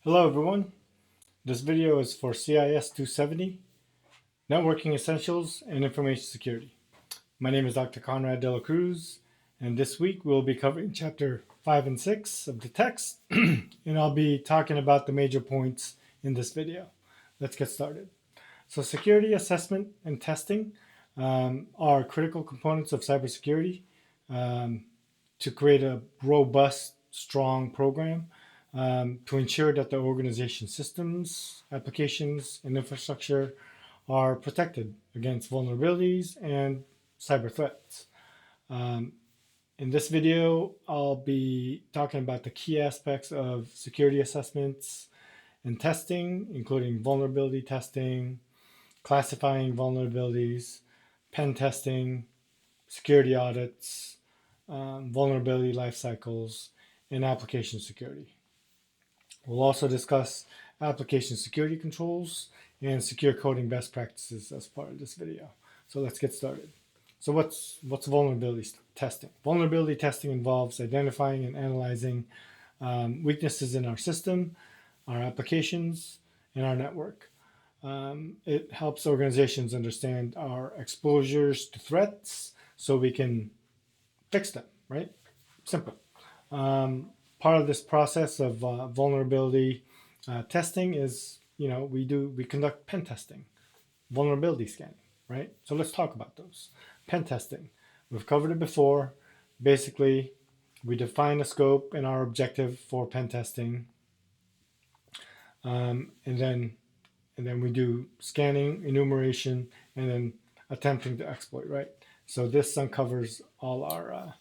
Hello everyone, this video is for CIS270, Networking Essentials and Information Security. My name is Dr. Conrad de la Cruz, and this week we'll be covering Chapter 5 and 6 of the text, and I'll be talking about the major points in this video. Let's get started. So security assessment and testing are critical components of cybersecurity to create a robust, strong program to ensure that the organization's systems, applications, and infrastructure are protected against vulnerabilities and cyber threats. In this video, I'll be talking about the key aspects of security assessments and testing, including vulnerability testing, classifying vulnerabilities, pen testing, security audits, vulnerability life cycles, and application security. We'll also discuss application security controls and secure coding best practices as part of this video. So let's get started. So what's vulnerability testing? Vulnerability testing involves identifying and analyzing weaknesses in our system, our applications, and our network. It helps organizations understand our exposures to threats so we can fix them, right? Simple. Part of this process of vulnerability testing is, we conduct pen testing, vulnerability scanning, right? So let's talk about those. Pen testing, we've covered it before. Basically, we define a scope and our objective for pen testing, and then we do scanning, enumeration, and then attempting to exploit, right? So this uncovers all our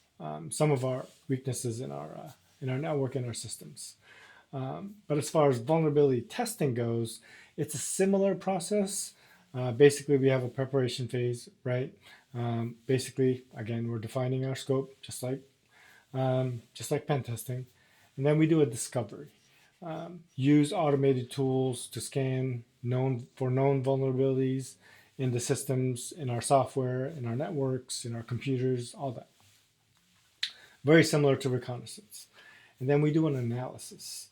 some of our weaknesses in our network and our systems. But as far as vulnerability testing goes, it's a similar process. Basically, we have a preparation phase, right? Basically, again, we're defining our scope, just like pen testing, and then we do a discovery. Use automated tools to scan known vulnerabilities in the systems, in our software, in our networks, in our computers, all that. Very similar to reconnaissance. And then we do an analysis.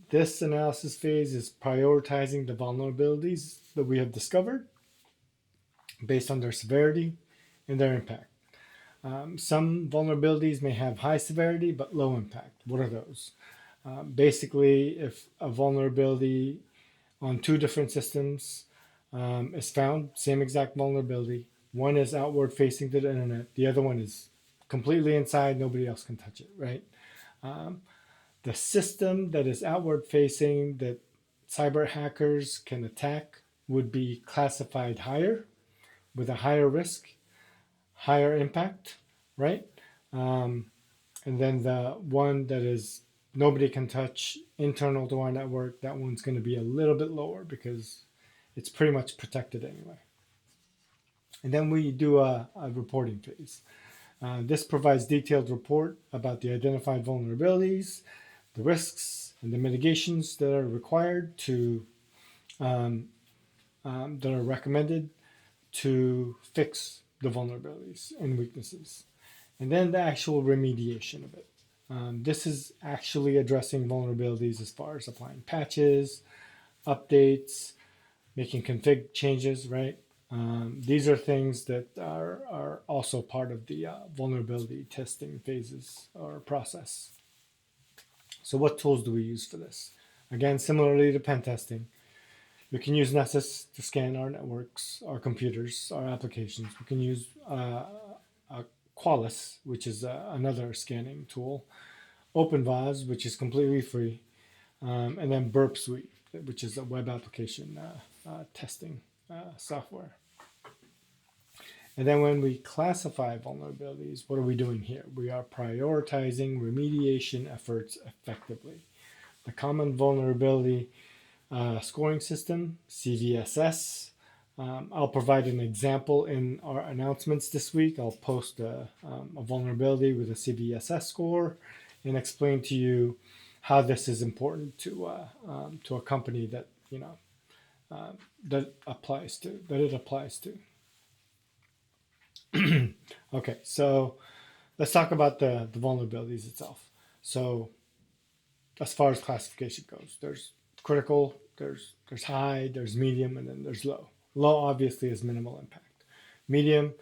This analysis phase is prioritizing the vulnerabilities that we have discovered based on their severity and their impact. Some vulnerabilities may have high severity but low impact. What are those? Basically, if a vulnerability on two different systems is found, same exact vulnerability, one is outward facing to the internet, the other one is completely inside, nobody else can touch it, right? The system that is outward facing that cyber hackers can attack would be classified higher, with a higher risk, higher impact, right? And then the one that is nobody can touch, internal to our network, that one's going to be a little bit lower because it's pretty much protected anyway. And then we do a reporting phase. This provides detailed report about the identified vulnerabilities, the risks, and the mitigations that are required to that are recommended to fix the vulnerabilities and weaknesses, and then the actual remediation of it. This is actually addressing vulnerabilities as far as applying patches, updates, making config changes, right? These are things that are also part of the vulnerability testing phases or process. So what tools do we use for this? Again, similarly to pen testing, we can use Nessus to scan our networks, our computers, our applications. We can use Qualys, which is another scanning tool, OpenVAS, which is completely free, and then Burp Suite, which is a web application testing software. And then when we classify vulnerabilities, what are we doing here? We are prioritizing remediation efforts effectively. The Common Vulnerability Scoring System, CVSS. I'll provide an example in our announcements this week. I'll post a vulnerability with a CVSS score and explain to you how this is important to a company that that it applies to. Okay, so let's talk about the vulnerabilities itself. So as far as classification goes. There's critical, there's high, there's medium, and then there's low. Low obviously is minimal impact. Medium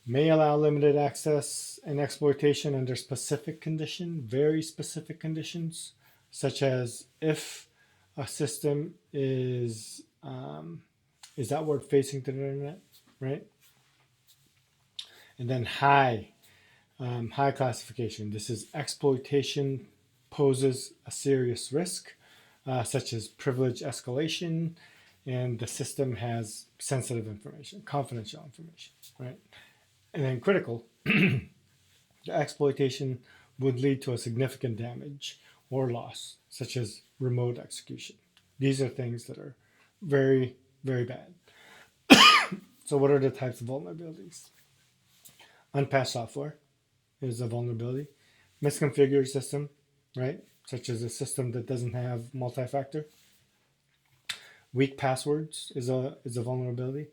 may allow limited access and exploitation under specific conditions, very specific conditions, such as if a system is outward facing to the internet, right? And then high, high classification. This is exploitation poses a serious risk, such as privilege escalation, and the system has sensitive information, confidential information, right? And then critical, the exploitation would lead to a significant damage or loss, such as remote execution. These are things that are very, very bad. So, what are the types of vulnerabilities? Unpatched software is a vulnerability. Misconfigured system, right? Such as a system that doesn't have multi-factor. Weak passwords is a vulnerability.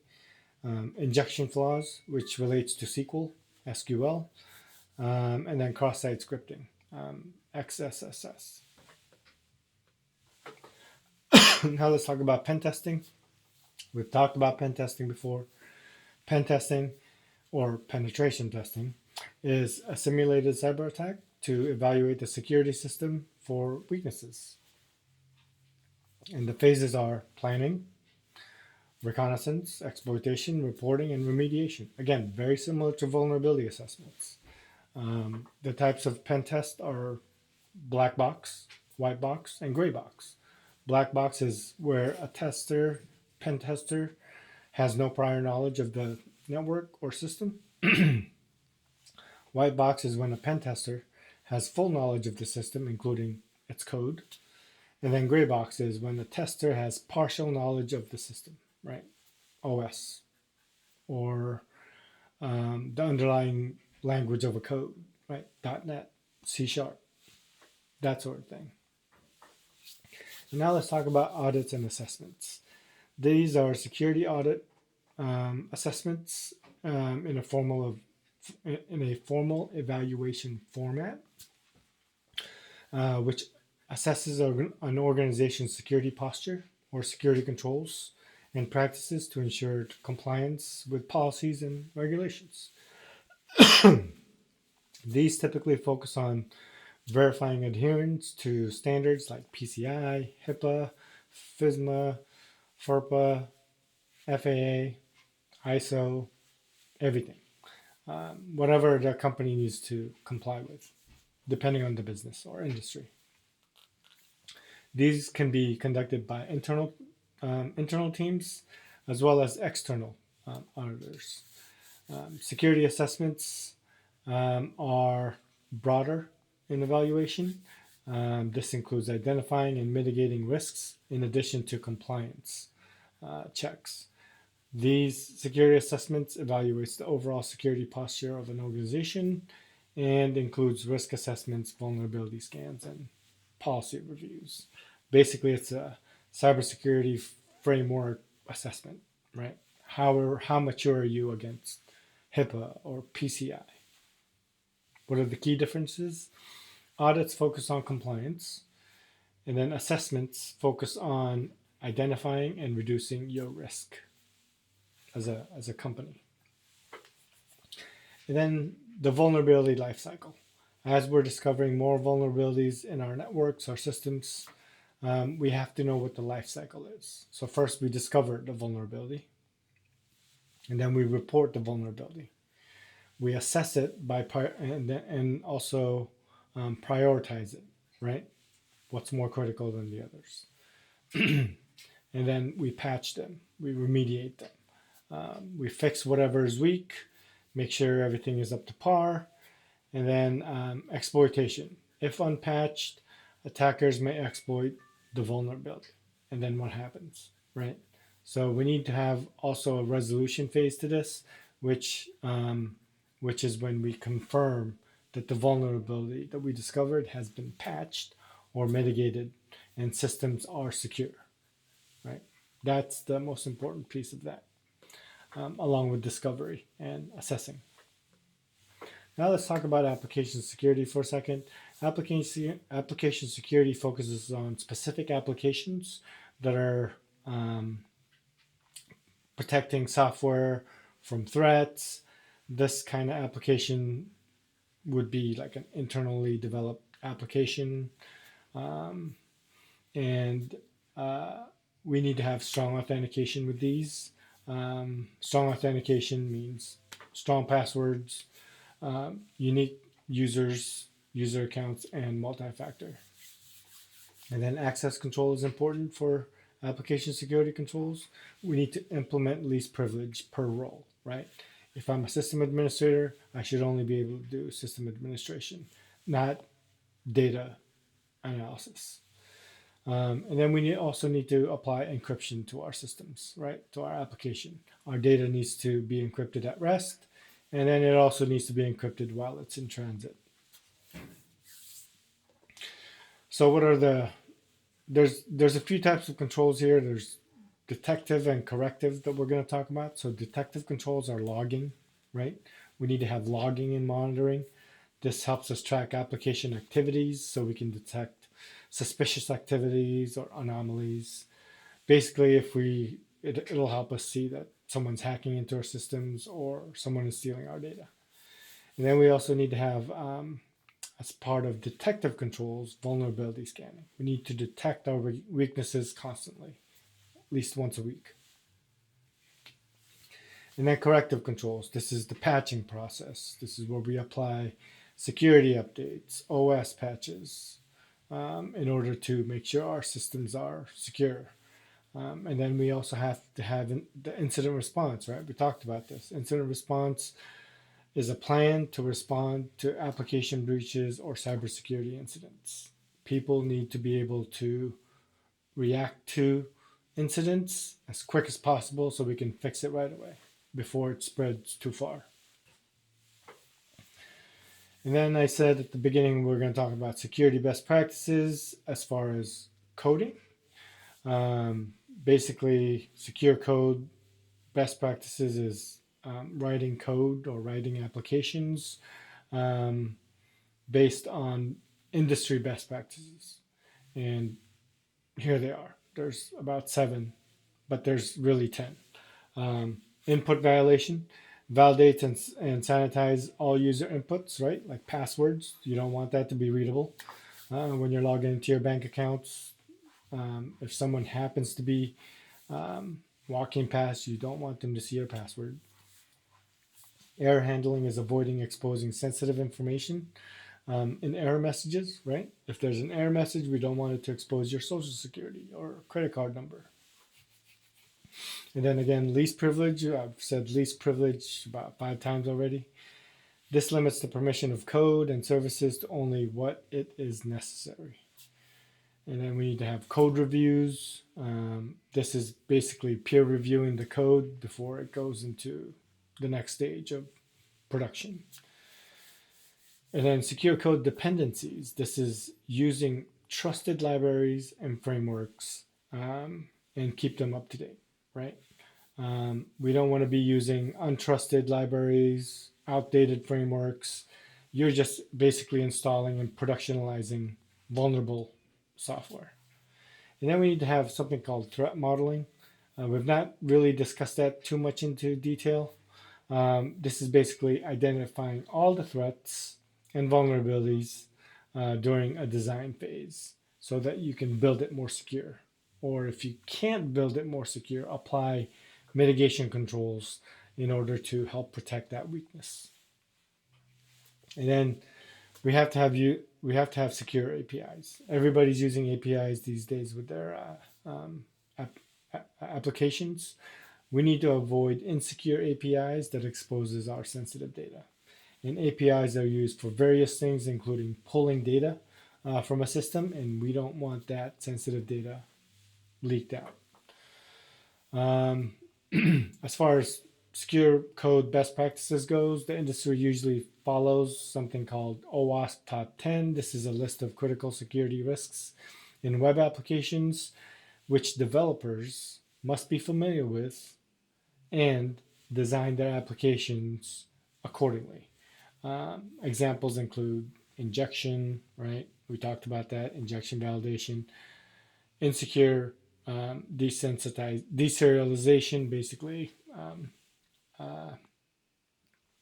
Injection flaws, which relates to SQL, and then cross-site scripting, XSSS. Now let's talk about pen testing. We've talked about pen testing before. Pen testing, or penetration testing, is a simulated cyber attack to evaluate the security system for weaknesses. And the phases are planning, reconnaissance, exploitation, reporting, and remediation. Again, very similar to vulnerability assessments. The types of pen test are black box, white box, and gray box. Black box is where a pen tester, has no prior knowledge of the network or system. White box is when a pen tester has full knowledge of the system, including its code. And then gray box is when the tester has partial knowledge of the system, right? OS, or the underlying language of a code, right? .NET, C#, that sort of thing. And now let's talk about audits and assessments. These are security audit assessments in a formal evaluation format, which assesses an organization's security posture or security controls and practices to ensure compliance with policies and regulations. These typically focus on verifying adherence to standards like PCI, HIPAA, FISMA, FERPA, FAA, ISO, everything. Whatever the company needs to comply with, depending on the business or industry. These can be conducted by internal teams as well as external auditors. Security assessments are broader in evaluation. This includes identifying and mitigating risks in addition to compliance checks. These security assessments evaluates the overall security posture of an organization and includes risk assessments, vulnerability scans, and policy reviews. Basically, it's a cybersecurity framework assessment, right? How mature are you against HIPAA or PCI? What are the key differences? Audits focus on compliance, and then assessments focus on identifying and reducing your risk as a company. And then the vulnerability lifecycle. As we're discovering more vulnerabilities in our networks, our systems, we have to know what the life cycle is. So first we discover the vulnerability, and then we report the vulnerability. We assess it and also prioritize it, right? What's more critical than the others. And then we patch them, we remediate them. We fix whatever is weak, make sure everything is up to par, and then exploitation. If unpatched, attackers may exploit the vulnerability. And then what happens, right? So we need to have also a resolution phase to this, which is when we confirm that the vulnerability that we discovered has been patched or mitigated and systems are secure, right? That's the most important piece of that, along with discovery and assessing. Now let's talk about application security for a second. Application security focuses on specific applications that are protecting software from threats. This kind of application would be like an internally developed application, um, and uh, we need to have strong authentication with these. Strong authentication means strong passwords, unique user accounts, and multi-factor. And then access control is important for application security controls. We need to implement least privilege per role, right? If I'm a system administrator, I should only be able to do system administration, not data analysis. And then we also need to apply encryption to our systems, right? To our application. Our data needs to be encrypted at rest, and then it also needs to be encrypted while it's in transit. So what are there's a few types of controls here. There's detective and corrective that we're going to talk about. So detective controls are logging, right? We need to have logging and monitoring. This helps us track application activities so we can detect suspicious activities or anomalies. Basically, it'll help us see that someone's hacking into our systems or someone is stealing our data. And then we also need to have, as part of detective controls, vulnerability scanning. We need to detect our weaknesses constantly, at least once a week. And then corrective controls. This is the patching process. This is where we apply security updates, OS patches, in order to make sure our systems are secure. And then we also have to have the incident response, right? We talked about this. Incident response is a plan to respond to application breaches or cybersecurity incidents. People need to be able to react to incidents as quick as possible so we can fix it right away before it spreads too far. And then I said at the beginning we're going to talk about security best practices as far as coding. Basically, secure code best practices is writing code or writing applications um, based on industry best practices. And here they are. There's about 7, but there's really 10. Input violation: validate and sanitize all user inputs, right? Like passwords. You don't want that to be readable when you're logging into your bank accounts. If someone happens to be walking past, you don't want them to see your password. Error handling is avoiding exposing sensitive information in error messages, right? If there's an error message, we don't want it to expose your social security or credit card number. And then again, least privilege. I've said least privilege about 5 times already. This limits the permission of code and services to only what it is necessary. And then we need to have code reviews. This is basically peer reviewing the code before it goes into the next stage of production. And then secure code dependencies. This is using trusted libraries and frameworks and keep them up to date, right? We don't want to be using untrusted libraries, outdated frameworks. You're just basically installing and productionalizing vulnerable software. And then we need to have something called threat modeling. We've not really discussed that too much into detail. This is basically identifying all the threats and vulnerabilities during a design phase so that you can build it more secure. Or if you can't build it more secure, apply mitigation controls in order to help protect that weakness. And then we have to have secure APIs. Everybody's using APIs these days with their applications. We need to avoid insecure APIs that exposes our sensitive data. And APIs are used for various things, including pulling data from a system, and we don't want that sensitive data leaked out. As far as secure code best practices goes, the industry usually follows something called OWASP Top 10. This is a list of critical security risks in web applications, which developers must be familiar with and design their applications accordingly. Examples include injection, right? We talked about that, injection validation, insecure deserialization, basically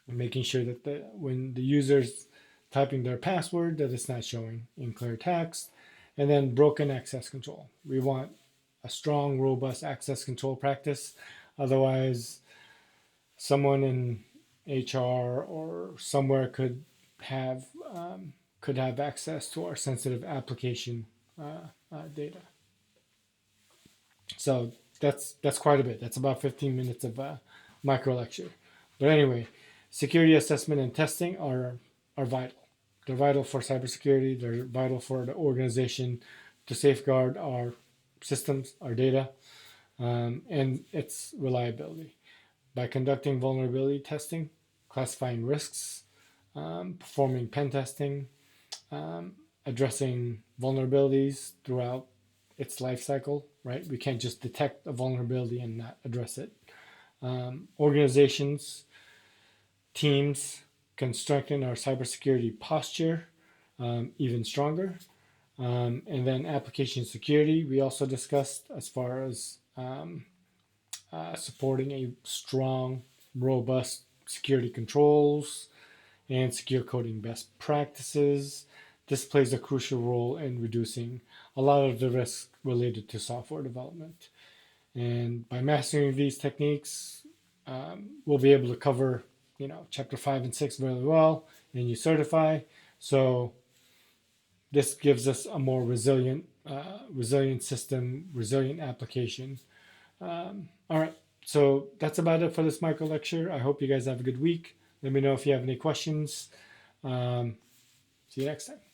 making sure that when the user's typing their password, that it's not showing in clear text, and then broken access control. We want a strong, robust access control practice. Otherwise, someone in HR or somewhere have could have access to our sensitive application data. So that's quite a bit. That's about 15 minutes of micro lecture. But anyway, security assessment and testing are vital. They're vital for cybersecurity. They're vital for the organization to safeguard our systems, our data, and its reliability. By conducting vulnerability testing, classifying risks, performing pen testing, addressing vulnerabilities throughout its life cycle, right? We can't just detect a vulnerability and not address it. Organizations, teams can strengthen our cybersecurity posture even stronger. And then application security, we also discussed as far as supporting a strong, robust security controls and secure coding best practices. This plays a crucial role in reducing a lot of the risks related to software development. And by mastering these techniques, we'll be able to cover, chapter 5 and 6 really well, and you certify. So this gives us a more resilient system, resilient application. All right, so that's about it for this micro lecture. I hope you guys have a good week. Let me know if you have any questions. See you next time.